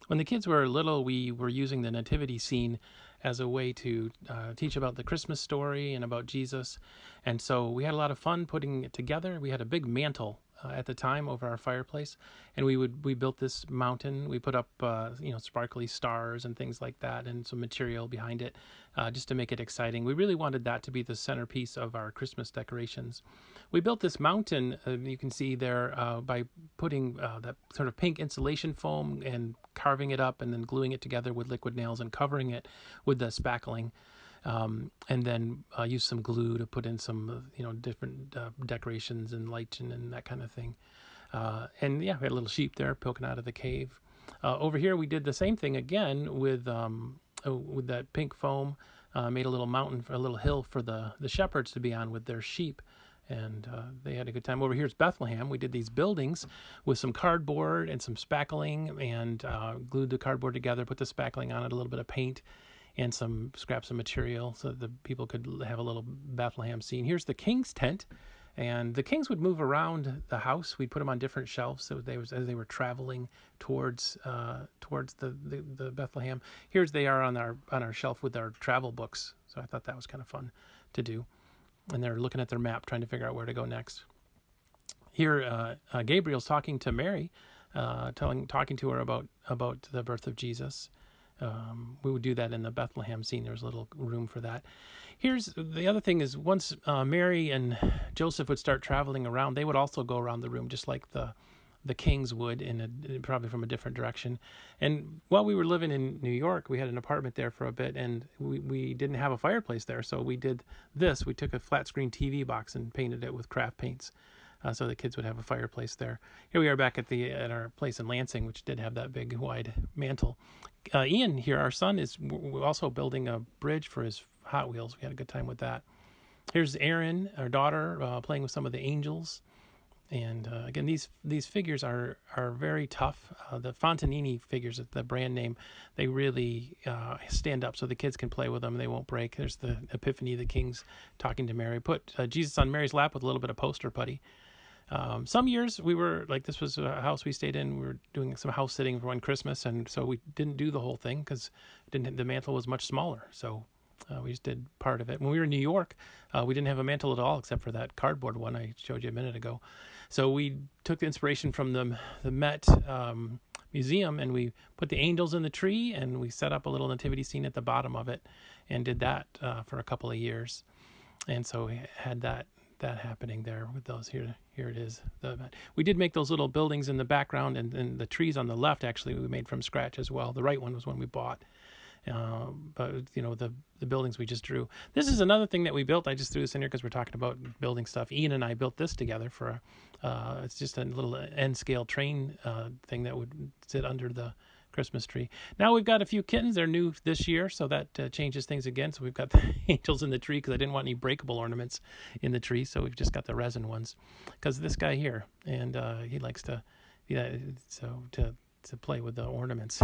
When the kids were little, we were using the nativity scene as a way to teach about the Christmas story and about Jesus. And so we had a lot of fun putting it together. We had a big mantle at the time over our fireplace, and we built this mountain. We put up sparkly stars and things like that, and some material behind it, just to make it exciting. We really wanted that to be the centerpiece of our Christmas decorations. We built this mountain, you can see there, by putting that sort of pink insulation foam and carving it up and then gluing it together with liquid nails and covering it with the spackling. And then use some glue to put in some, different decorations and lights and that kind of thing. And yeah, we had a little sheep there poking out of the cave. Over here, we did the same thing again with that pink foam. Made a little mountain, a little hill for the shepherds to be on with their sheep. And they had a good time. Over here is Bethlehem. We did these buildings with some cardboard and some spackling, and glued the cardboard together, put the spackling on it, a little bit of paint, and some scraps of material so that the people could have a little Bethlehem scene. Here's the king's tent, and the kings would move around the house. We'd put them on different shelves so as they were traveling towards the Bethlehem. Here's they are on our shelf with our travel books. So I thought that was kind of fun to do. And they're looking at their map, trying to figure out where to go next. Here, Gabriel's talking to Mary, talking to her about the birth of Jesus. We would do that in the Bethlehem scene. There's a little room for that. Here's the other thing is once Mary and Joseph would start traveling around, they would also go around the room just like the kings would, probably from a different direction. And while we were living in New York, we had an apartment there for a bit, and we didn't have a fireplace there, so we did this. We took a flat screen TV box and painted it with craft paints. So the kids would have a fireplace there. Here we are back at our place in Lansing, which did have that big wide mantle. Ian here, our son, is also building a bridge for his Hot Wheels. We had a good time with that. Here's Erin, our daughter, playing with some of the angels. And again, these figures are very tough. The Fontanini figures, the brand name, they really stand up so the kids can play with them and they won't break. There's the Epiphany, the kings talking to Mary. Put Jesus on Mary's lap with a little bit of poster putty. Some years we were like, this was a house we stayed in. We were doing some house sitting for one Christmas, and so we didn't do the whole thing because the mantle was much smaller. So we just did part of it. When we were in New York, we didn't have a mantle at all except for that cardboard one I showed you a minute ago. So we took the inspiration from the Met Museum, and we put the angels in the tree, and we set up a little nativity scene at the bottom of it, and did that for a couple of years. And so we had that happening there with those. Here it is. We did make those little buildings in the background, and the trees on the left actually we made from scratch as well. The right one was one we bought. But the buildings we just drew. This is another thing that we built. I just threw this in here because we're talking about building stuff. Ian and I built this together for it's just a little N scale train thing that would sit under the Christmas tree. Now we've got a few kittens. They're new this year, so that changes things again. So we've got the angels in the tree because I didn't want any breakable ornaments in the tree, so we've just got the resin ones. Because this guy here, and he likes to play with the ornaments.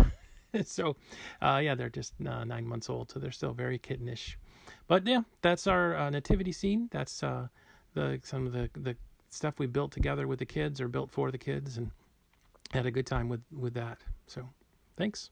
So, they're just 9 months old, so they're still very kittenish. But yeah, that's our nativity scene. That's some of the stuff we built together with the kids or built for the kids, and had a good time with that. So, thanks.